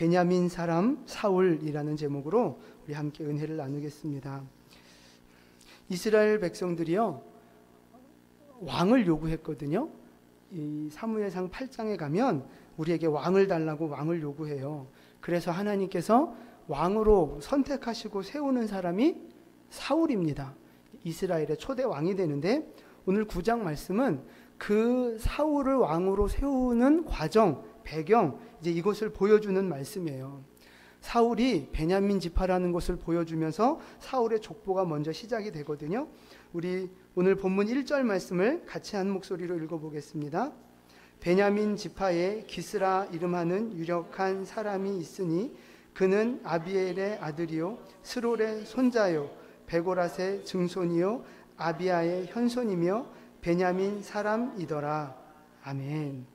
베냐민 사람 사울이라는 제목으로 우리 함께 은혜를 나누겠습니다. 이스라엘 백성들이요, 왕을 요구했거든요. 이 사무엘상 8장에 가면 우리에게 왕을 달라고 왕을 요구해요. 그래서 하나님께서 왕으로 선택하시고 세우는 사람이 사울입니다. 이스라엘의 초대 왕이 되는데, 오늘 9장 말씀은 그 사울을 왕으로 세우는 과정, 배경, 이제 이것을 보여주는 말씀이에요. 사울이 베냐민 지파라는 것을 보여주면서 사울의 족보가 먼저 시작이 되거든요. 우리 오늘 본문 1절 말씀을 같이 한 목소리로 읽어보겠습니다. 베냐민 지파에 기스라 이름하는 유력한 사람이 있으니 그는 아비엘의 아들이요 스롤의 손자요 베고랏의 증손이요 아비아의 현손이며 베냐민 사람이더라. 아멘.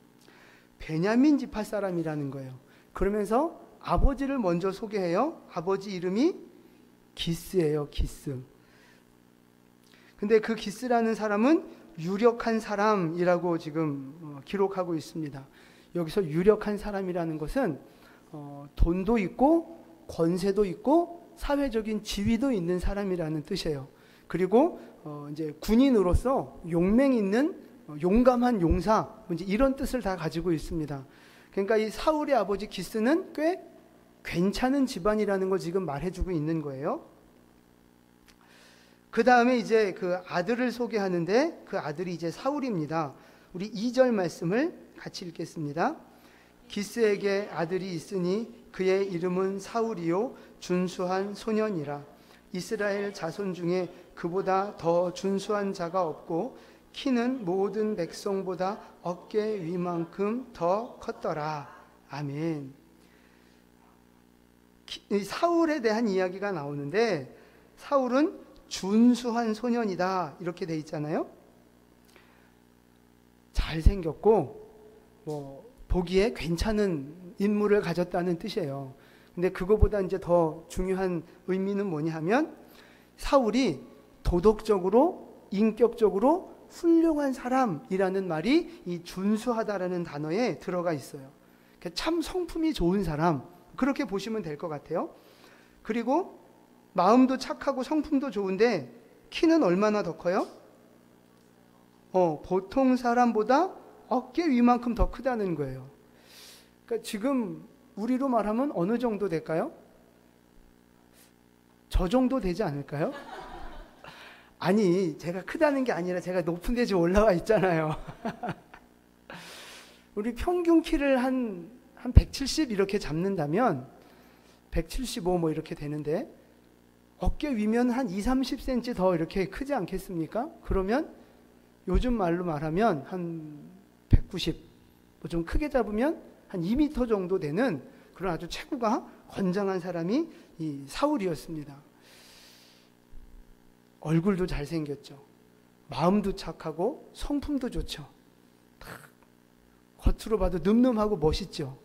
베냐민 지파 사람이라는 거예요. 그러면서 아버지를 먼저 소개해요. 아버지 이름이 기스예요. 기스. 근데 그 기스라는 사람은 유력한 사람이라고 지금 기록하고 있습니다. 여기서 유력한 사람이라는 것은 돈도 있고 권세도 있고 사회적인 지위도 있는 사람이라는 뜻이에요. 그리고 이제 군인으로서 용맹 있는 용감한 용사, 이제 이런 뜻을 다 가지고 있습니다. 그러니까 이 사울의 아버지 기스는 꽤 괜찮은 집안이라는 걸 지금 말해주고 있는 거예요. 그 다음에 이제 그 아들을 소개하는데 그 아들이 이제 사울입니다. 우리 2절 말씀을 같이 읽겠습니다. 기스에게 아들이 있으니 그의 이름은 사울이요 준수한 소년이라. 이스라엘 자손 중에 그보다 더 준수한 자가 없고 키는 모든 백성보다 어깨 위만큼 더 컸더라. 아멘. 사울에 대한 이야기가 나오는데 사울은 준수한 소년이다 이렇게 돼 있잖아요. 잘생겼고 보기에 괜찮은 인물을 가졌다는 뜻이에요. 근데 그거보다 이제 더 중요한 의미는 뭐냐 하면 사울이 도덕적으로 인격적으로 훌륭한 사람이라는 말이 이 준수하다라는 단어에 들어가 있어요. 참 성품이 좋은 사람, 그렇게 보시면 될 것 같아요. 그리고 마음도 착하고 성품도 좋은데 키는 얼마나 더 커요? 보통 사람보다 어깨 위만큼 더 크다는 거예요. 그러니까 지금 우리로 말하면 어느 정도 될까요? 저 정도 되지 않을까요? 아니, 제가 크다는 게 아니라 제가 높은 데 좀 올라와 있잖아요. 우리 평균 키를 한 170 이렇게 잡는다면 175 뭐 이렇게 되는데 어깨 위면 한 20-30cm 더 이렇게 크지 않겠습니까? 그러면 요즘 말로 말하면 한 190, 뭐 좀 크게 잡으면 한 2m 정도 되는 그런 아주 체구가 건장한 사람이 이 사울이었습니다. 얼굴도 잘생겼죠. 마음도 착하고 성품도 좋죠. 겉으로 봐도 늠름하고 멋있죠.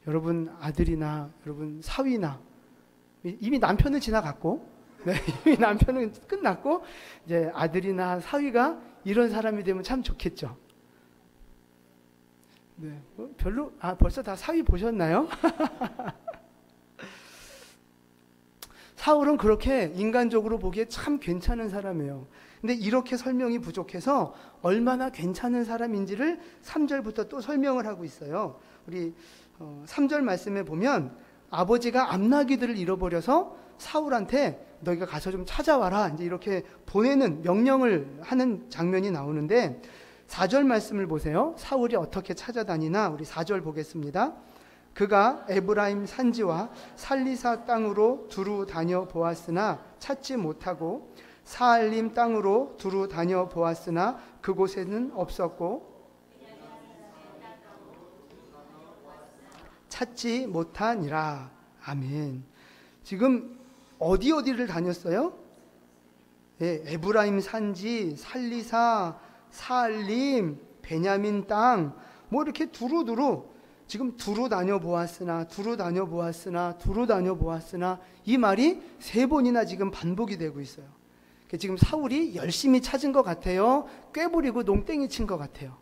여러분 아들이나 여러분 사위나 이미 남편은 지나갔고, 네, 이미 남편은 끝났고 이제 아들이나 사위가 이런 사람이 되면 참 좋겠죠. 네, 별로 벌써 다 사위 보셨나요? 사울은 그렇게 인간적으로 보기에 참 괜찮은 사람이에요. 근데 이렇게 설명이 부족해서 얼마나 괜찮은 사람인지를 3절부터 또 설명을 하고 있어요. 우리 3절 말씀에 보면 아버지가 암나귀들을 잃어버려서 사울한테 너희가 가서 좀 찾아와라 이제 이렇게 보내는 명령을 하는 장면이 나오는데 4절 말씀을 보세요. 사울이 어떻게 찾아다니나 우리 4절 보겠습니다. 그가 에브라임 산지와 살리사 땅으로 두루 다녀 보았으나 찾지 못하고 사알림 땅으로 두루 다녀 보았으나 그곳에는 없었고 찾지 못하니라. 아멘. 지금 어디를 다녔어요? 네, 에브라임 산지, 살리사, 사알림, 베냐민 땅, 뭐 이렇게 두루두루 지금 두루 다녀보았으나 이 말이 3번이나 지금 반복이 되고 있어요. 지금 사울이 열심히 찾은 것 같아요? 꾀부리고 농땡이 친 것 같아요?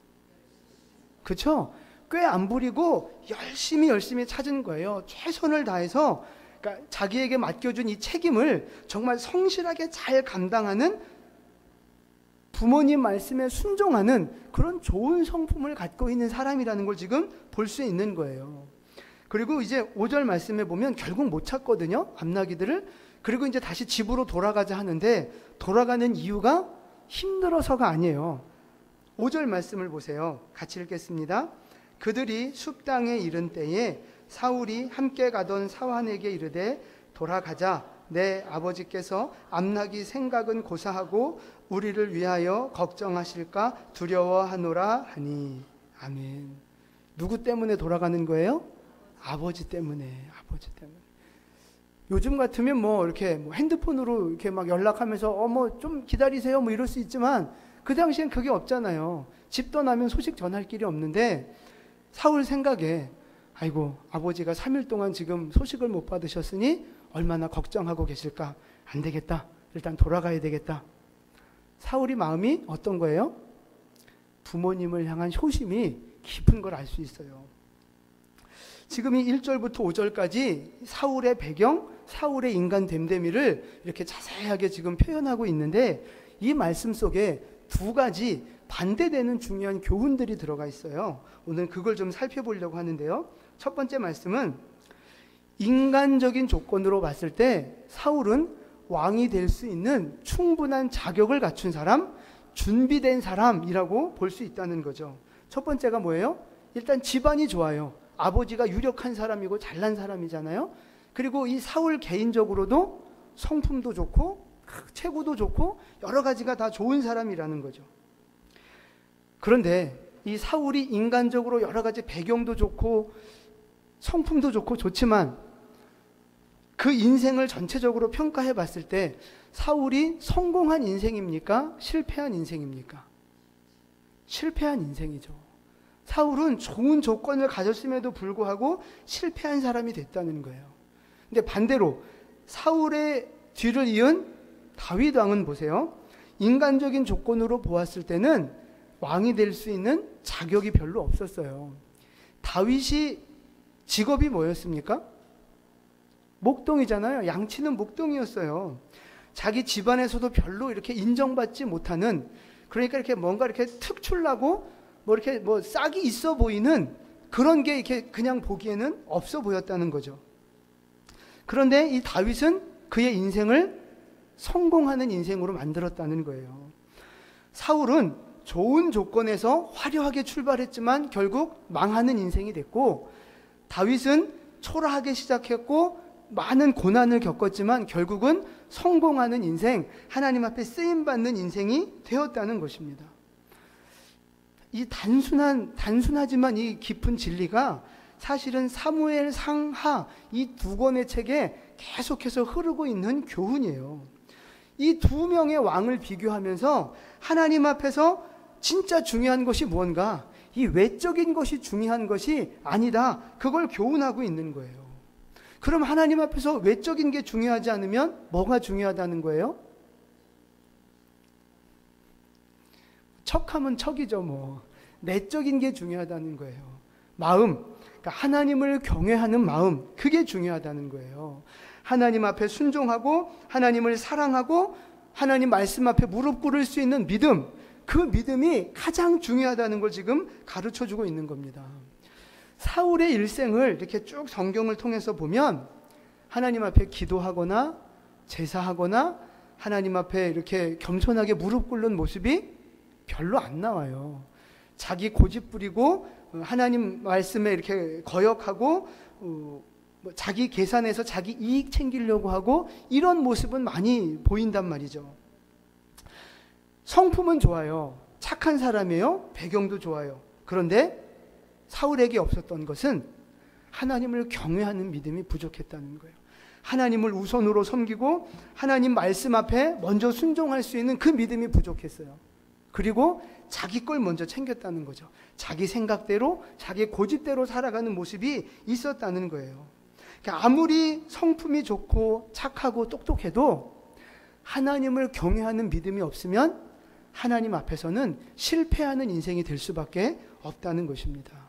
그렇죠? 꽤 안 부리고 열심히 찾은 거예요. 최선을 다해서 그러니까 자기에게 맡겨준 이 책임을 정말 성실하게 잘 감당하는, 부모님 말씀에 순종하는 그런 좋은 성품을 갖고 있는 사람이라는 걸 지금 볼 수 있는 거예요. 그리고 이제 5절 말씀에 보면 결국 못 찾거든요, 암나귀들을. 그리고 이제 다시 집으로 돌아가자 하는데 돌아가는 이유가 힘들어서가 아니에요. 5절 말씀을 보세요. 같이 읽겠습니다. 그들이 숲 땅에 이른 때에 사울이 함께 가던 사환에게 이르되 돌아가자. 내 아버지께서 암나귀 생각은 고사하고 우리를 위하여 걱정하실까 두려워하노라 하니. 아멘. 누구 때문에 돌아가는 거예요? 아버지 때문에. 아버지 때문에. 요즘 같으면 뭐 이렇게 뭐 핸드폰으로 이렇게 막 연락하면서 뭐 좀 기다리세요 뭐 이럴 수 있지만 그 당시엔 그게 없잖아요. 집 떠나면 소식 전할 길이 없는데 사울 생각에 아이고 아버지가 3일 동안 지금 소식을 못 받으셨으니 얼마나 걱정하고 계실까. 안 되겠다. 일단 돌아가야 되겠다. 사울이 마음이 어떤 거예요? 부모님을 향한 효심이 깊은 걸 알 수 있어요. 지금 이 1절부터 5절까지 사울의 배경, 사울의 인간 됨됨이를 이렇게 자세하게 지금 표현하고 있는데 이 말씀 속에 두 가지 반대되는 중요한 교훈들이 들어가 있어요. 오늘 그걸 좀 살펴보려고 하는데요. 첫 번째 말씀은 인간적인 조건으로 봤을 때 사울은 왕이 될 수 있는 충분한 자격을 갖춘 사람, 준비된 사람이라고 볼 수 있다는 거죠. 첫 번째가 뭐예요? 일단 집안이 좋아요. 아버지가 유력한 사람이고 잘난 사람이잖아요. 그리고 이 사울 개인적으로도 성품도 좋고 체구도 좋고 여러 가지가 다 좋은 사람이라는 거죠. 그런데 이 사울이 인간적으로 여러 가지 배경도 좋고 성품도 좋고 좋지만 그 인생을 전체적으로 평가해 봤을 때 사울이 성공한 인생입니까? 실패한 인생입니까? 실패한 인생이죠. 사울은 좋은 조건을 가졌음에도 불구하고 실패한 사람이 됐다는 거예요. 근데 반대로 사울의 뒤를 이은 다윗 왕은 보세요. 인간적인 조건으로 보았을 때는 왕이 될 수 있는 자격이 별로 없었어요. 다윗이 직업이 뭐였습니까? 목동이잖아요. 양치는 목동이었어요. 자기 집안에서도 별로 이렇게 인정받지 못하는, 그러니까 이렇게 뭔가 이렇게 특출나고 뭐 이렇게 뭐 싹이 있어 보이는 그런 게 이렇게 그냥 보기에는 없어 보였다는 거죠. 그런데 이 다윗은 그의 인생을 성공하는 인생으로 만들었다는 거예요. 사울은 좋은 조건에서 화려하게 출발했지만 결국 망하는 인생이 됐고, 다윗은 초라하게 시작했고 많은 고난을 겪었지만 결국은 성공하는 인생, 하나님 앞에 쓰임받는 인생이 되었다는 것입니다. 이 단순하지만 이 깊은 진리가 사실은 사무엘 상하 이 두 권의 책에 계속해서 흐르고 있는 교훈이에요. 이 두 명의 왕을 비교하면서 하나님 앞에서 진짜 중요한 것이 무언가, 이 외적인 것이 중요한 것이 아니다, 그걸 교훈하고 있는 거예요. 그럼 하나님 앞에서 외적인 게 중요하지 않으면 뭐가 중요하다는 거예요? 척하면 척이죠 뭐. 내적인 게 중요하다는 거예요. 마음, 그러니까 하나님을 경외하는 마음, 그게 중요하다는 거예요. 하나님 앞에 순종하고 하나님을 사랑하고 하나님 말씀 앞에 무릎 꿇을 수 있는 믿음, 그 믿음이 가장 중요하다는 걸 지금 가르쳐주고 있는 겁니다. 사울의 일생을 이렇게 쭉 성경을 통해서 보면 하나님 앞에 기도하거나 제사하거나 하나님 앞에 이렇게 겸손하게 무릎 꿇는 모습이 별로 안 나와요. 자기 고집 부리고 하나님 말씀에 이렇게 거역하고 자기 계산해서 자기 이익 챙기려고 하고 이런 모습은 많이 보인단 말이죠. 성품은 좋아요. 착한 사람이에요. 배경도 좋아요. 그런데 사울에게 없었던 것은 하나님을 경외하는 믿음이 부족했다는 거예요. 하나님을 우선으로 섬기고 하나님 말씀 앞에 먼저 순종할 수 있는 그 믿음이 부족했어요. 그리고 자기 걸 먼저 챙겼다는 거죠. 자기 생각대로 자기 고집대로 살아가는 모습이 있었다는 거예요. 그러니까 아무리 성품이 좋고 착하고 똑똑해도 하나님을 경외하는 믿음이 없으면 하나님 앞에서는 실패하는 인생이 될 수밖에 없다는 것입니다.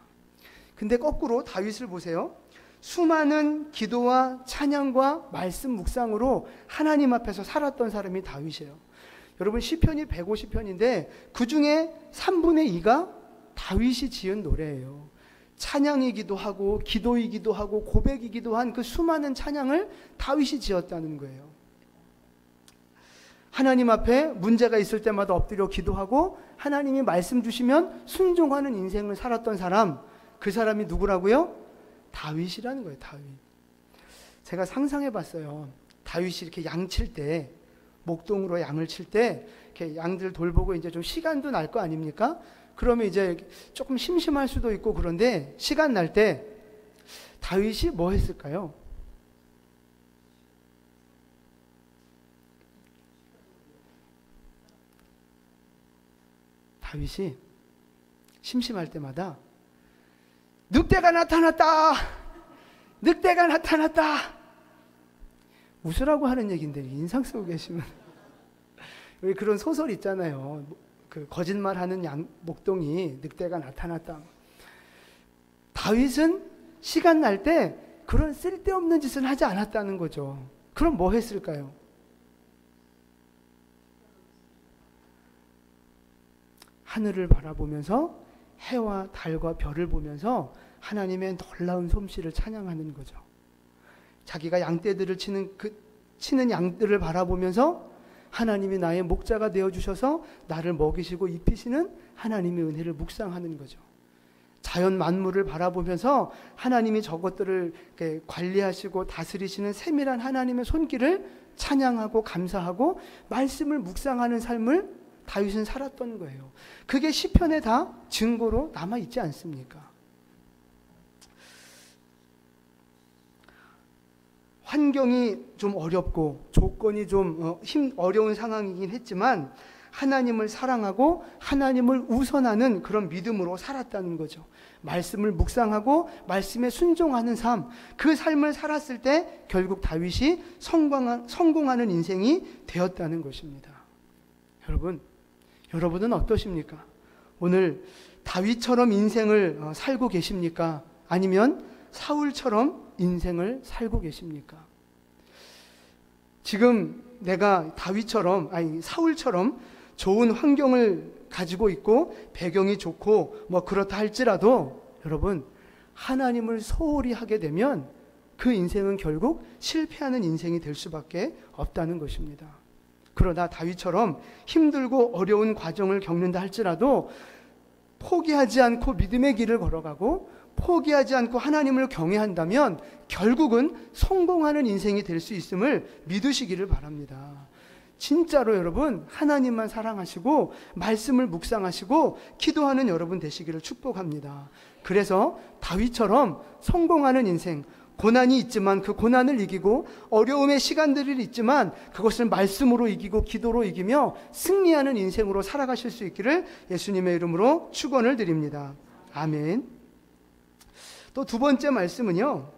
근데 거꾸로 다윗을 보세요. 수많은 기도와 찬양과 말씀 묵상으로 하나님 앞에서 살았던 사람이 다윗이에요. 여러분 시편이 150편인데 그중에 3분의 2가 다윗이 지은 노래예요. 찬양이기도 하고 기도이기도 하고 고백이기도 한 그 수많은 찬양을 다윗이 지었다는 거예요. 하나님 앞에 문제가 있을 때마다 엎드려 기도하고 하나님이 말씀 주시면 순종하는 인생을 살았던 사람, 그 사람이 누구라고요? 다윗이라는 거예요. 다윗. 제가 상상해 봤어요. 다윗이 이렇게 양 칠 때, 목동으로 양을 칠 때 이렇게 양들 돌보고 이제 좀 시간도 날 거 아닙니까? 그러면 이제 조금 심심할 수도 있고, 그런데 시간 날 때 다윗이 뭐 했을까요? 다윗이 심심할 때마다 늑대가 나타났다! 늑대가 나타났다! 웃으라고 하는 얘기인데 인상 쓰고 계시면 왜 그런 소설 있잖아요. 그 거짓말하는 목동이 늑대가 나타났다. 다윗은 시간 날 때 그런 쓸데없는 짓은 하지 않았다는 거죠. 그럼 뭐 했을까요? 하늘을 바라보면서 해와 달과 별을 보면서 하나님의 놀라운 솜씨를 찬양하는 거죠. 자기가 양떼들을 치는 양들을 바라보면서 하나님이 나의 목자가 되어주셔서 나를 먹이시고 입히시는 하나님의 은혜를 묵상하는 거죠. 자연 만물을 바라보면서 하나님이 저것들을 관리하시고 다스리시는 세밀한 하나님의 손길을 찬양하고 감사하고 말씀을 묵상하는 삶을 다윗은 살았던 거예요. 그게 시편에 다 증거로 남아있지 않습니까? 환경이 좀 어렵고 조건이 좀 어려운 상황이긴 했지만 하나님을 사랑하고 하나님을 우선하는 그런 믿음으로 살았다는 거죠. 말씀을 묵상하고 말씀에 순종하는 삶, 그 삶을 살았을 때 결국 다윗이 성공하는 인생이 되었다는 것입니다. 여러분은 어떠십니까? 오늘 다윗처럼 인생을 살고 계십니까? 아니면 사울처럼 인생을 살고 계십니까? 지금 내가 사울처럼 좋은 환경을 가지고 있고 배경이 좋고 뭐 그렇다 할지라도 여러분, 하나님을 소홀히 하게 되면 그 인생은 결국 실패하는 인생이 될 수밖에 없다는 것입니다. 그러나 다윗처럼 힘들고 어려운 과정을 겪는다 할지라도 포기하지 않고 믿음의 길을 걸어가고 포기하지 않고 하나님을 경외한다면 결국은 성공하는 인생이 될 수 있음을 믿으시기를 바랍니다. 진짜로 여러분, 하나님만 사랑하시고 말씀을 묵상하시고 기도하는 여러분 되시기를 축복합니다. 그래서 다윗처럼 성공하는 인생, 고난이 있지만 그 고난을 이기고 어려움의 시간들이 있지만 그것을 말씀으로 이기고 기도로 이기며 승리하는 인생으로 살아가실 수 있기를 예수님의 이름으로 축원을 드립니다. 아멘. 또 두 번째 말씀은요,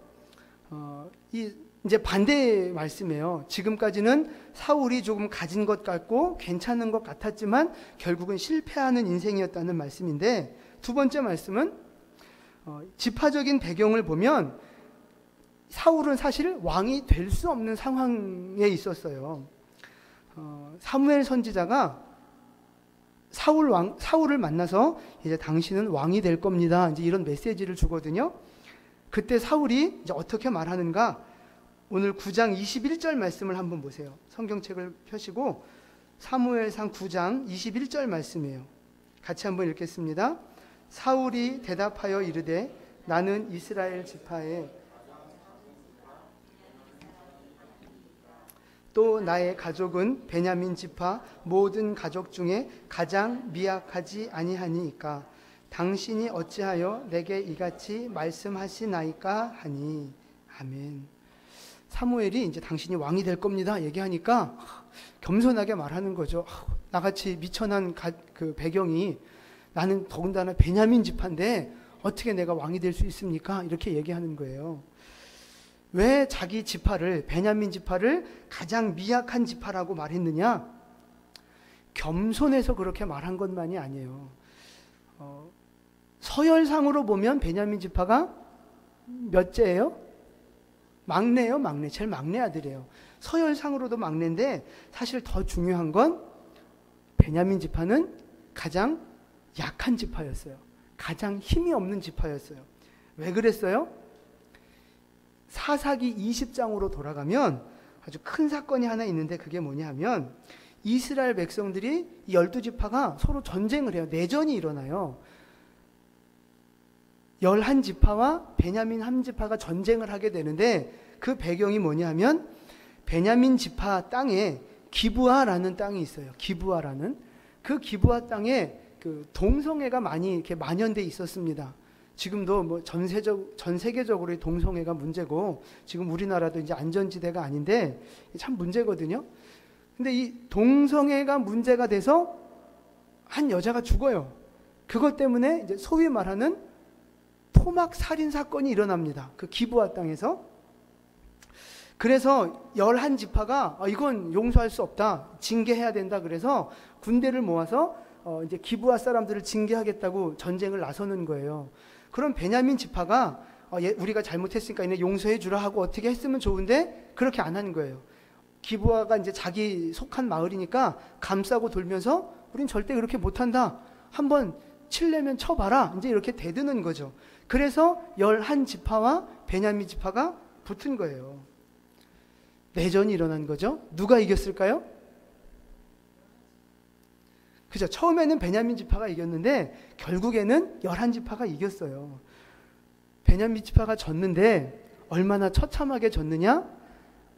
이제 반대의 말씀이에요. 지금까지는 사울이 조금 가진 것 같고 괜찮은 것 같았지만 결국은 실패하는 인생이었다는 말씀인데, 두 번째 말씀은 지파적인 배경을 보면 사울은 사실 왕이 될 수 없는 상황에 있었어요. 사무엘 선지자가 사울을 만나서 이제 당신은 왕이 될 겁니다, 이제 이런 메시지를 주거든요. 그때 사울이 이제 어떻게 말하는가? 오늘 9장 21절 말씀을 한번 보세요. 성경책을 펴시고 사무엘상 9장 21절 말씀이에요. 같이 한번 읽겠습니다. 사울이 대답하여 이르되 나는 이스라엘 지파에 또 나의 가족은 베냐민 지파 모든 가족 중에 가장 미약하지 아니하니이까 당신이 어찌하여 내게 이같이 말씀하시나이까 하니. 아멘. 사무엘이 이제 당신이 왕이 될 겁니다 얘기하니까 겸손하게 말하는 거죠. 나같이 미천한 그 배경이, 나는 더군다나 베냐민 지파인데 어떻게 내가 왕이 될 수 있습니까? 이렇게 얘기하는 거예요. 왜 자기 지파를, 베냐민 지파를 가장 미약한 지파라고 말했느냐? 겸손해서 그렇게 말한 것만이 아니에요. 서열상으로 보면 베냐민 지파가 몇째예요? 막내예요, 막내. 제일 막내 아들이에요. 서열상으로도 막내인데 사실 더 중요한 건 베냐민 지파는 가장 약한 지파였어요. 가장 힘이 없는 지파였어요. 왜 그랬어요? 사사기 20장으로 돌아가면 아주 큰 사건이 하나 있는데 그게 뭐냐 하면 이스라엘 백성들이 12지파가 서로 전쟁을 해요. 내전이 일어나요. 11지파와 베냐민 1지파가 전쟁을 하게 되는데 그 배경이 뭐냐 하면 베냐민 지파 땅에 기브아라는 땅이 있어요. 기브아라는. 그 기브아 땅에 그 동성애가 많이 이렇게 만연돼 있었습니다. 지금도 뭐 전 세계적으로 동성애가 문제고 지금 우리나라도 이제 안전지대가 아닌데 참 문제거든요. 근데 이 동성애가 문제가 돼서 한 여자가 죽어요. 그것 때문에 이제 소위 말하는 토막 살인 사건이 일어납니다. 그 기브아 땅에서. 그래서 11지파가 이건 용서할 수 없다. 징계해야 된다. 그래서 군대를 모아서 이제 기브아 사람들을 징계하겠다고 전쟁을 나서는 거예요. 그럼 베냐민 지파가 우리가 잘못했으니까 이제 용서해 주라 하고 어떻게 했으면 좋은데 그렇게 안 하는 거예요. 기브아가 이제 자기 속한 마을이니까 감싸고 돌면서 우린 절대 그렇게 못한다. 한번 칠려면 쳐봐라. 이제 이렇게 대드는 거죠. 그래서 11지파와 베냐민 지파가 붙은 거예요. 내전이 일어난 거죠. 누가 이겼을까요? 그죠? 처음에는 베냐민 지파가 이겼는데 결국에는 11지파가 이겼어요. 베냐민 지파가 졌는데 얼마나 처참하게 졌느냐?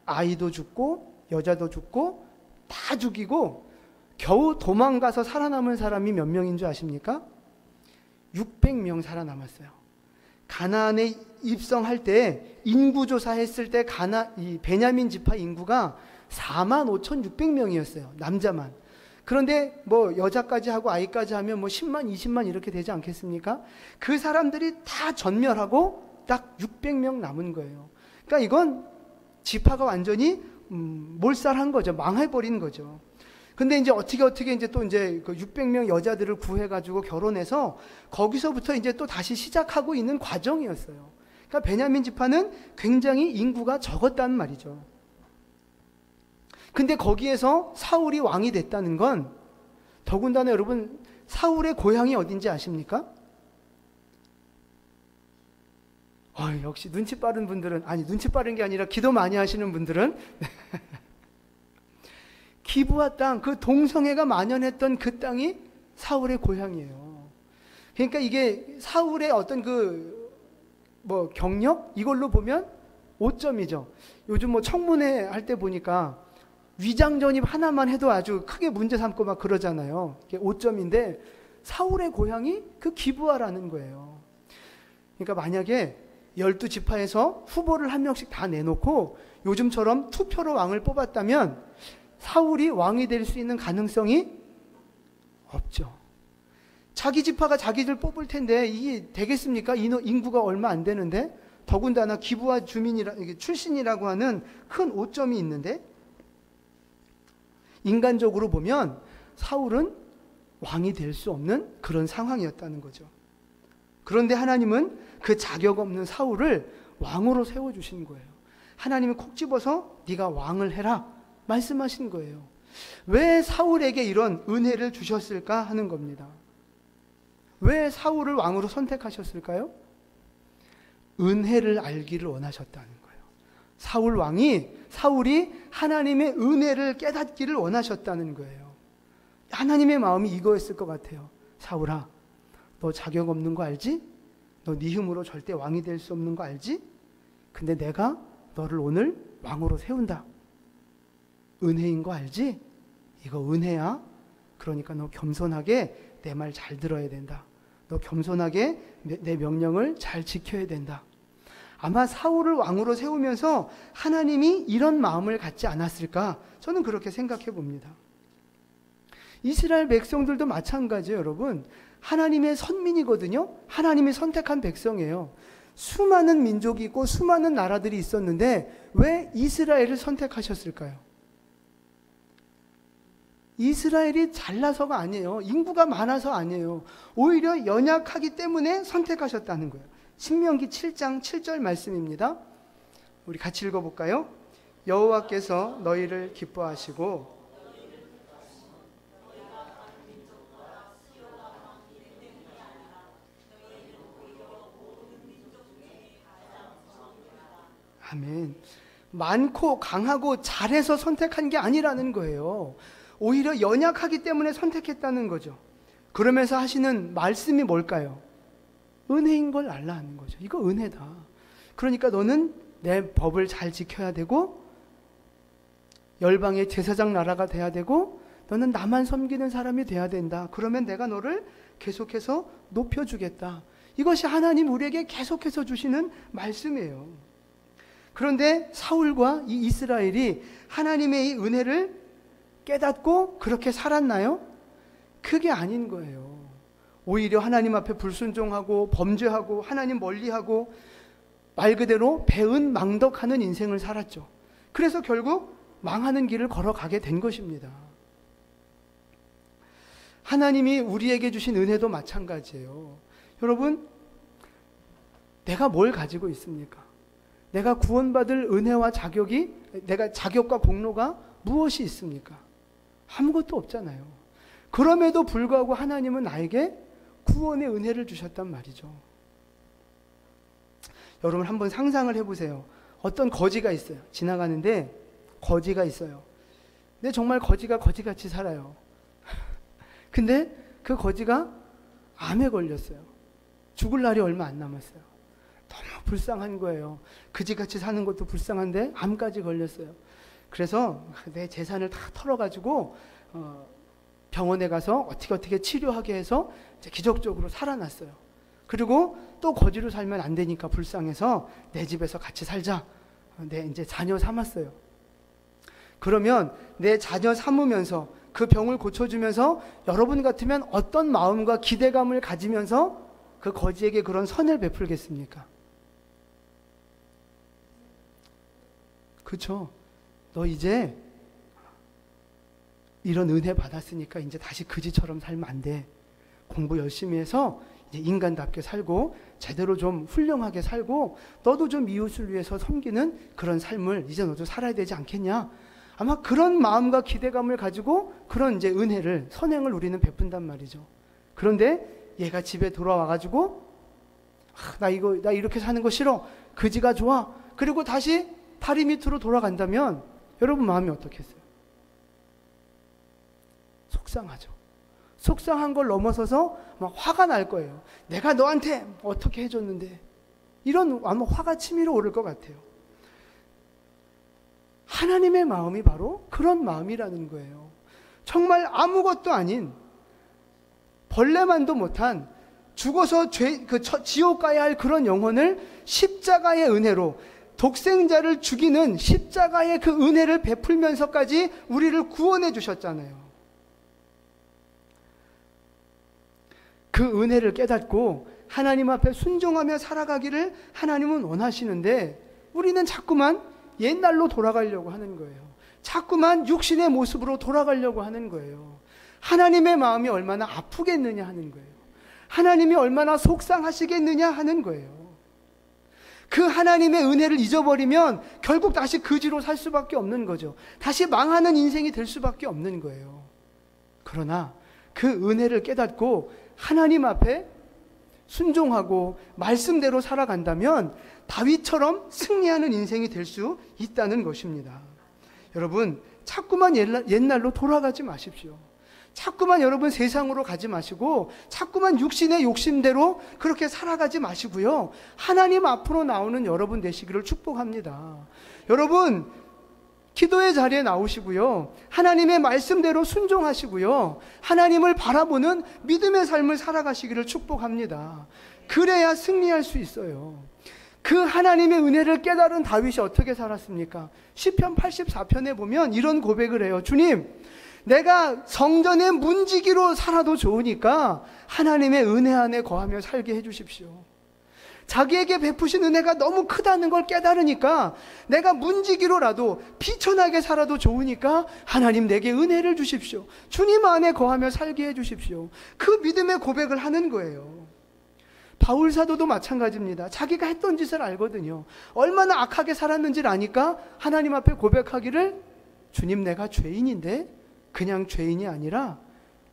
아이도 죽고 여자도 죽고 다 죽이고 겨우 도망가서 살아남은 사람이 몇 명인 줄 아십니까? 600명 살아남았어요. 가나안에 입성할 때 인구조사했을 때 이 베냐민 지파 인구가 45,600명이었어요. 남자만. 그런데 뭐 여자까지 하고 아이까지 하면 뭐 10만, 20만 이렇게 되지 않겠습니까? 그 사람들이 다 전멸하고 딱 600명 남은 거예요. 그러니까 이건 지파가 완전히 몰살한 거죠. 망해버린 거죠. 근데 이제 어떻게 이제 또 이제 그 600명 여자들을 구해가지고 결혼해서 거기서부터 이제 또 다시 시작하고 있는 과정이었어요. 그러니까 베냐민 지파는 굉장히 인구가 적었단 말이죠. 근데 거기에서 사울이 왕이 됐다는 건 더군다나 여러분 사울의 고향이 어딘지 아십니까? 역시 눈치 빠른 분들은, 아니 눈치 빠른 게 아니라 기도 많이 하시는 분들은 기브아 땅, 그 동성애가 만연했던 그 땅이 사울의 고향이에요. 그러니까 이게 사울의 어떤 경력? 이걸로 보면 5점이죠. 요즘 뭐 청문회 할 때 보니까 위장 전입 하나만 해도 아주 크게 문제 삼고 막 그러잖아요. 이게 5점인데 사울의 고향이 그 기브아라는 거예요. 그러니까 만약에 12지파에서 후보를 한 명씩 다 내놓고 요즘처럼 투표로 왕을 뽑았다면 사울이 왕이 될 수 있는 가능성이 없죠. 자기 지파가 자기들 뽑을 텐데 이게 되겠습니까? 인구가 얼마 안 되는데 더군다나 기브아 출신이라고 하는 큰 오점이 있는데 인간적으로 보면 사울은 왕이 될 수 없는 그런 상황이었다는 거죠. 그런데 하나님은 그 자격 없는 사울을 왕으로 세워주신 거예요. 하나님이 콕 집어서 네가 왕을 해라 말씀하신 거예요. 왜 사울에게 이런 은혜를 주셨을까 하는 겁니다. 왜 사울을 왕으로 선택하셨을까요? 은혜를 알기를 원하셨다는 거예요. 사울이 하나님의 은혜를 깨닫기를 원하셨다는 거예요. 하나님의 마음이 이거였을 것 같아요. 사울아, 너 자격 없는 거 알지? 너 네 힘으로 절대 왕이 될 수 없는 거 알지? 근데 내가 너를 오늘 왕으로 세운다. 은혜인 거 알지? 이거 은혜야. 그러니까 너 겸손하게 내 말 잘 들어야 된다. 너 겸손하게 내 명령을 잘 지켜야 된다. 아마 사울을 왕으로 세우면서 하나님이 이런 마음을 갖지 않았을까? 저는 그렇게 생각해 봅니다. 이스라엘 백성들도 마찬가지예요, 여러분. 하나님의 선민이거든요. 하나님이 선택한 백성이에요. 수많은 민족이 있고 수많은 나라들이 있었는데 왜 이스라엘을 선택하셨을까요? 이스라엘이 잘나서가 아니에요. 인구가 많아서 아니에요. 오히려 연약하기 때문에 선택하셨다는 거예요. 신명기 7장 7절 말씀입니다. 우리 같이 읽어볼까요? 여호와께서 너희를 기뻐하시고 아멘. 많고 강하고 잘해서 선택한 게 아니라는 거예요. 오히려 연약하기 때문에 선택했다는 거죠. 그러면서 하시는 말씀이 뭘까요? 은혜인 걸 알라 하는 거죠. 이거 은혜다. 그러니까 너는 내 법을 잘 지켜야 되고 열방의 제사장 나라가 돼야 되고 너는 나만 섬기는 사람이 돼야 된다. 그러면 내가 너를 계속해서 높여주겠다. 이것이 하나님 우리에게 계속해서 주시는 말씀이에요. 그런데 사울과 이 이스라엘이 하나님의 이 은혜를 깨닫고 그렇게 살았나요? 그게 아닌 거예요. 오히려 하나님 앞에 불순종하고 범죄하고 하나님 멀리하고 말 그대로 배은망덕하는 인생을 살았죠. 그래서 결국 망하는 길을 걸어가게 된 것입니다. 하나님이 우리에게 주신 은혜도 마찬가지예요. 여러분, 내가 뭘 가지고 있습니까? 내가 구원받을 은혜와 자격이, 내가 자격과 공로가 무엇이 있습니까? 아무것도 없잖아요. 그럼에도 불구하고 하나님은 나에게 구원의 은혜를 주셨단 말이죠. 여러분 한번 상상을 해보세요. 어떤 거지가 있어요. 지나가는데 거지가 있어요. 근데 정말 거지가 거지같이 살아요. 근데 그 거지가 암에 걸렸어요. 죽을 날이 얼마 안 남았어요. 너무 불쌍한 거예요. 그지같이 사는 것도 불쌍한데 암까지 걸렸어요. 그래서 내 재산을 다 털어가지고 병원에 가서 어떻게 치료하게 해서 이제 기적적으로 살아났어요. 그리고 또 거지로 살면 안 되니까 불쌍해서 내 집에서 같이 살자. 내 이제 자녀 삼았어요. 그러면 내 자녀 삼으면서 그 병을 고쳐주면서 여러분 같으면 어떤 마음과 기대감을 가지면서 그 거지에게 그런 선을 베풀겠습니까? 그렇죠? 너 이제 이런 은혜 받았으니까 이제 다시 그지처럼 살면 안 돼. 공부 열심히 해서 이제 인간답게 살고 제대로 좀 훌륭하게 살고 너도 좀 이웃을 위해서 섬기는 그런 삶을 이제 너도 살아야 되지 않겠냐? 아마 그런 마음과 기대감을 가지고 그런 이제 은혜를, 선행을 우리는 베푼단 말이죠. 그런데 얘가 집에 돌아와가지고 나 이렇게 사는 거 싫어. 그지가 좋아. 그리고 다시 다리 밑으로 돌아간다면 여러분 마음이 어떻겠어요? 속상하죠. 속상한 걸 넘어서서 막 화가 날 거예요. 내가 너한테 어떻게 해줬는데. 이런 아마 화가 치밀어 오를 것 같아요. 하나님의 마음이 바로 그런 마음이라는 거예요. 정말 아무것도 아닌 벌레만도 못한 죽어서 지옥 가야 할 그런 영혼을 십자가의 은혜로, 독생자를 죽이는 십자가의 그 은혜를 베풀면서까지 우리를 구원해 주셨잖아요. 그 은혜를 깨닫고 하나님 앞에 순종하며 살아가기를 하나님은 원하시는데 우리는 자꾸만 옛날로 돌아가려고 하는 거예요. 자꾸만 육신의 모습으로 돌아가려고 하는 거예요. 하나님의 마음이 얼마나 아프겠느냐 하는 거예요. 하나님이 얼마나 속상하시겠느냐 하는 거예요. 그 하나님의 은혜를 잊어버리면 결국 다시 그지로 살 수밖에 없는 거죠. 다시 망하는 인생이 될 수밖에 없는 거예요. 그러나 그 은혜를 깨닫고 하나님 앞에 순종하고 말씀대로 살아간다면 다윗처럼 승리하는 인생이 될 수 있다는 것입니다. 여러분, 자꾸만 옛날로 돌아가지 마십시오. 자꾸만 여러분 세상으로 가지 마시고 자꾸만 육신의 욕심대로 그렇게 살아가지 마시고요. 하나님 앞으로 나오는 여러분 되시기를 축복합니다. 여러분, 기도의 자리에 나오시고요. 하나님의 말씀대로 순종하시고요. 하나님을 바라보는 믿음의 삶을 살아가시기를 축복합니다. 그래야 승리할 수 있어요. 그 하나님의 은혜를 깨달은 다윗이 어떻게 살았습니까? 시편 84편에 보면 이런 고백을 해요. 주님, 내가 성전의 문지기로 살아도 좋으니까 하나님의 은혜 안에 거하며 살게 해주십시오. 자기에게 베푸신 은혜가 너무 크다는 걸 깨달으니까 내가 문지기로라도 비천하게 살아도 좋으니까 하나님 내게 은혜를 주십시오. 주님 안에 거하며 살게 해주십시오. 그 믿음의 고백을 하는 거예요. 바울 사도도 마찬가지입니다. 자기가 했던 짓을 알거든요. 얼마나 악하게 살았는지를 아니까 하나님 앞에 고백하기를 주님 내가 죄인인데 그냥 죄인이 아니라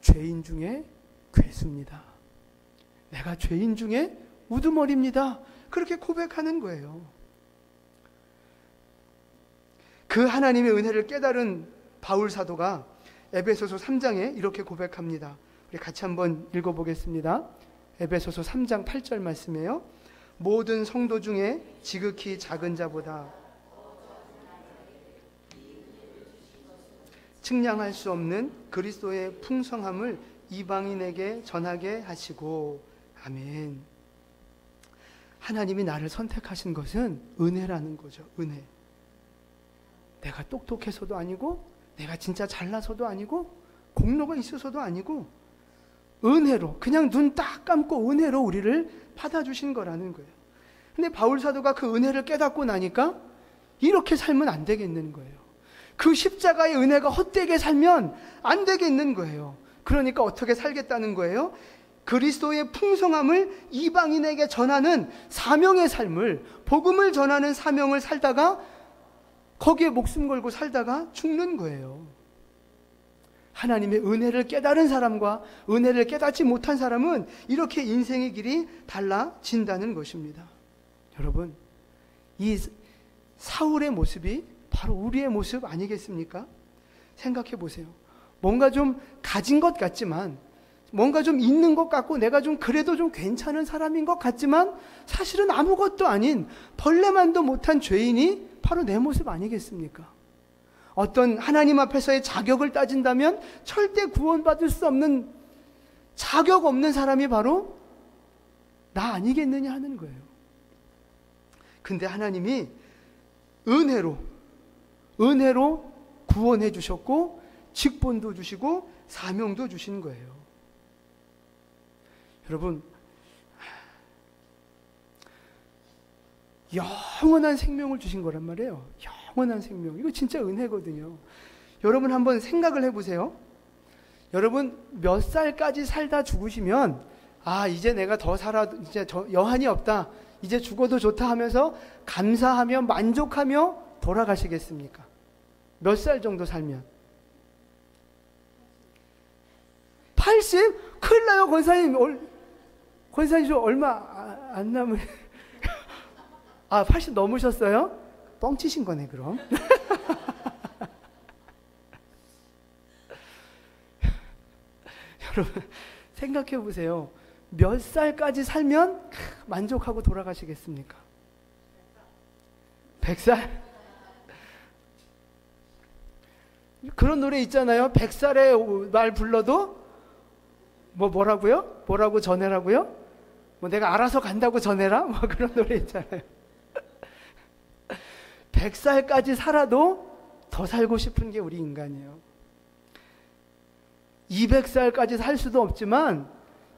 죄인 중에 괴수입니다. 내가 죄인 중에 우두머리입니다. 그렇게 고백하는 거예요. 그 하나님의 은혜를 깨달은 바울 사도가 에베소서 3장에 이렇게 고백합니다. 우리 같이 한번 읽어보겠습니다. 에베소서 3장 8절 말씀이에요. 모든 성도 중에 지극히 작은 자보다 측량할 수 없는 그리스도의 풍성함을 이방인에게 전하게 하시고. 아멘. 하나님이 나를 선택하신 것은 은혜라는 거죠. 은혜. 내가 똑똑해서도 아니고 내가 진짜 잘나서도 아니고 공로가 있어서도 아니고 은혜로, 그냥 눈 딱 감고 은혜로 우리를 받아주신 거라는 거예요. 근데 바울 사도가 그 은혜를 깨닫고 나니까 이렇게 살면 안 되겠는 거예요. 그 십자가의 은혜가 헛되게 살면 안 되겠는 거예요. 그러니까 어떻게 살겠다는 거예요? 그리스도의 풍성함을 이방인에게 전하는 사명의 삶을, 복음을 전하는 사명을 살다가 거기에 목숨 걸고 살다가 죽는 거예요. 하나님의 은혜를 깨달은 사람과 은혜를 깨닫지 못한 사람은 이렇게 인생의 길이 달라진다는 것입니다. 여러분, 이 사울의 모습이 바로 우리의 모습 아니겠습니까? 생각해 보세요. 뭔가 좀 가진 것 같지만, 뭔가 좀 있는 것 같고 내가 좀 그래도 좀 괜찮은 사람인 것 같지만 사실은 아무것도 아닌 벌레만도 못한 죄인이 바로 내 모습 아니겠습니까? 어떤 하나님 앞에서의 자격을 따진다면 절대 구원받을 수 없는 자격 없는 사람이 바로 나 아니겠느냐 하는 거예요. 근데 하나님이 은혜로 구원해 주셨고 직분도 주시고 사명도 주신 거예요. 여러분, 영원한 생명을 주신 거란 말이에요. 영원한 생명. 이거 진짜 은혜거든요. 여러분 한번 생각을 해보세요. 여러분 몇 살까지 살다 죽으시면 이제 내가 더 살아도 이제 여한이 없다, 이제 죽어도 좋다 하면서 감사하며 만족하며 돌아가시겠습니까? 몇 살 정도 살면? 80? 큰일 나요. 권사님 저 얼마 안 남은 80 넘으셨어요? 뻥치신 거네 그럼. 여러분 생각해 보세요. 몇 살까지 살면 만족하고 돌아가시겠습니까? 100살? 그런 노래 있잖아요. 100살의 말 불러도 뭐라고요? 뭐라고 전해라고요? 내가 알아서 간다고 전해라? 그런 노래 있잖아요. 100살까지 살아도 더 살고 싶은 게 우리 인간이에요. 200살까지 살 수도 없지만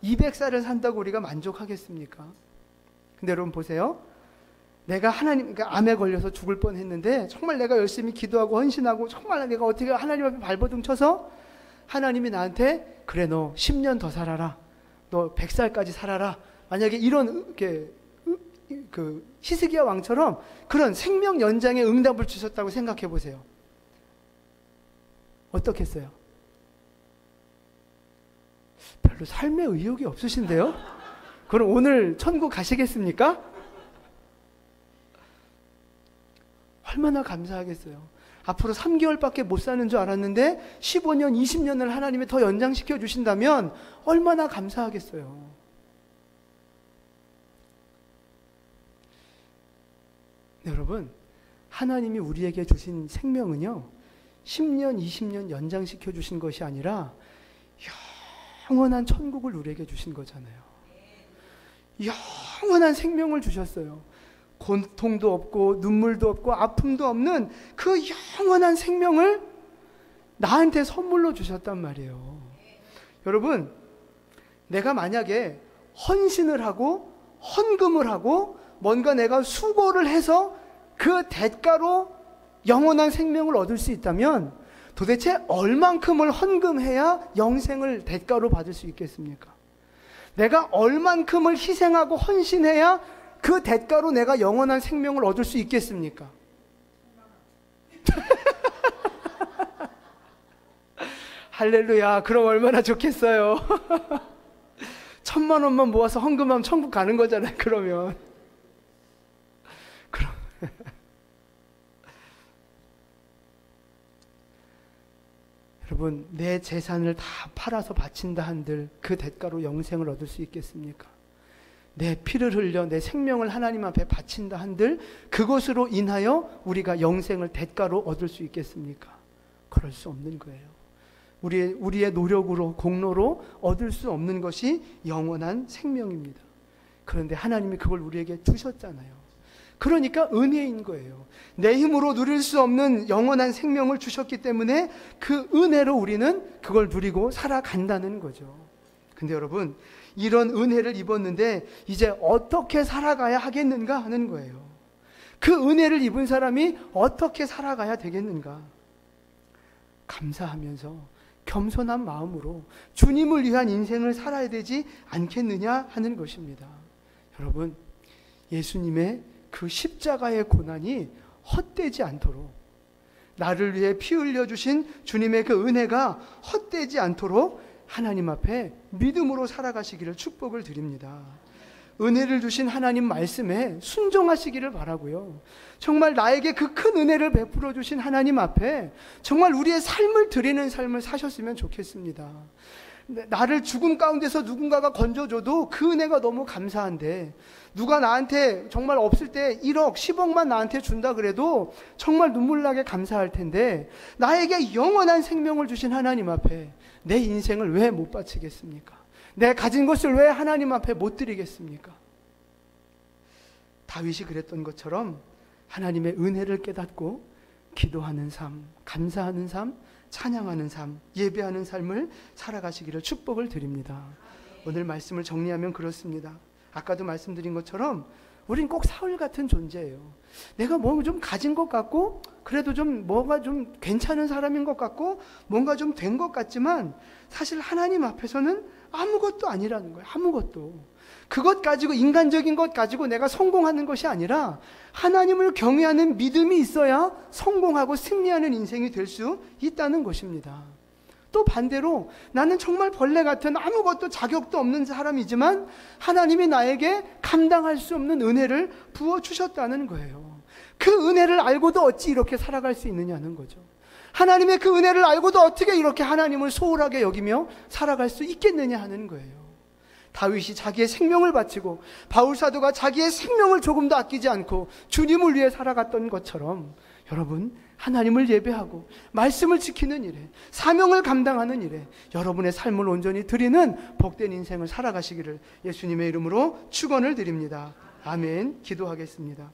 200살을 산다고 우리가 만족하겠습니까? 근데 여러분 보세요. 내가 그러니까 암에 걸려서 죽을 뻔했는데 정말 내가 열심히 기도하고 헌신하고 정말 내가 어떻게 하나님 앞에 발버둥 쳐서 하나님이 나한테 그래 너 10년 더 살아라, 너 100살까지 살아라, 만약에 이런 그 히스기야 왕처럼 그런 생명 연장의 응답을 주셨다고 생각해 보세요. 어떻겠어요? 별로 삶에 의욕이 없으신데요? 그럼 오늘 천국 가시겠습니까? 얼마나 감사하겠어요. 앞으로 3개월밖에 못 사는 줄 알았는데 15년, 20년을 하나님이 더 연장시켜 주신다면 얼마나 감사하겠어요. 여러분, 하나님이 우리에게 주신 생명은요 10년, 20년 연장시켜 주신 것이 아니라 영원한 천국을 우리에게 주신 거잖아요. 영원한 생명을 주셨어요. 고통도 없고 눈물도 없고 아픔도 없는 그 영원한 생명을 나한테 선물로 주셨단 말이에요. 여러분, 내가 만약에 헌신을 하고 헌금을 하고 뭔가 내가 수고를 해서 그 대가로 영원한 생명을 얻을 수 있다면 도대체 얼만큼을 헌금해야 영생을 대가로 받을 수 있겠습니까? 내가 얼만큼을 희생하고 헌신해야 그 대가로 내가 영원한 생명을 얻을 수 있겠습니까? 할렐루야. 그럼 얼마나 좋겠어요. 1,000만 원만 모아서 헌금하면 천국 가는 거잖아요. 그럼 여러분, 내 재산을 다 팔아서 바친다 한들 그 대가로 영생을 얻을 수 있겠습니까? 내 피를 흘려 내 생명을 하나님 앞에 바친다 한들 그것으로 인하여 우리가 영생을 대가로 얻을 수 있겠습니까? 그럴 수 없는 거예요. 우리의 노력으로, 공로로 얻을 수 없는 것이 영원한 생명입니다. 그런데 하나님이 그걸 우리에게 주셨잖아요. 그러니까 은혜인 거예요. 내 힘으로 누릴 수 없는 영원한 생명을 주셨기 때문에 그 은혜로 우리는 그걸 누리고 살아간다는 거죠. 근데 여러분, 이런 은혜를 입었는데 이제 어떻게 살아가야 하겠는가 하는 거예요. 그 은혜를 입은 사람이 어떻게 살아가야 되겠는가? 감사하면서 겸손한 마음으로 주님을 위한 인생을 살아야 되지 않겠느냐 하는 것입니다. 여러분, 예수님의 그 십자가의 고난이 헛되지 않도록, 나를 위해 피 흘려주신 주님의 그 은혜가 헛되지 않도록 하나님 앞에 믿음으로 살아가시기를 축복을 드립니다. 은혜를 주신 하나님 말씀에 순종하시기를 바라고요. 정말 나에게 그 큰 은혜를 베풀어 주신 하나님 앞에 정말 우리의 삶을 드리는 삶을 사셨으면 좋겠습니다. 나를 죽음 가운데서 누군가가 건져줘도 그 은혜가 너무 감사한데, 누가 나한테 정말 없을 때 1억, 10억만 나한테 준다 그래도 정말 눈물 나게 감사할 텐데, 나에게 영원한 생명을 주신 하나님 앞에 내 인생을 왜 못 바치겠습니까? 내 가진 것을 왜 하나님 앞에 못 드리겠습니까? 다윗이 그랬던 것처럼 하나님의 은혜를 깨닫고 기도하는 삶, 감사하는 삶, 찬양하는 삶, 예배하는 삶을 살아가시기를 축복을 드립니다. 오늘 말씀을 정리하면 그렇습니다. 아까도 말씀드린 것처럼 우린 꼭 사울 같은 존재예요. 내가 뭐 좀 가진 것 같고, 그래도 좀 뭐가 좀 괜찮은 사람인 것 같고, 뭔가 좀 된 것 같지만 사실 하나님 앞에서는 아무것도 아니라는 거예요. 아무것도. 그것 가지고, 인간적인 것 가지고 내가 성공하는 것이 아니라 하나님을 경외하는 믿음이 있어야 성공하고 승리하는 인생이 될 수 있다는 것입니다. 또 반대로 나는 정말 벌레 같은 아무것도 자격도 없는 사람이지만 하나님이 나에게 감당할 수 없는 은혜를 부어주셨다는 거예요. 그 은혜를 알고도 어찌 이렇게 살아갈 수 있느냐는 거죠. 하나님의 그 은혜를 알고도 어떻게 이렇게 하나님을 소홀하게 여기며 살아갈 수 있겠느냐 하는 거예요. 다윗이 자기의 생명을 바치고 바울사도가 자기의 생명을 조금도 아끼지 않고 주님을 위해 살아갔던 것처럼, 여러분, 하나님을 예배하고 말씀을 지키는 일에, 사명을 감당하는 일에 여러분의 삶을 온전히 드리는 복된 인생을 살아가시기를 예수님의 이름으로 축원을 드립니다. 아멘. 기도하겠습니다.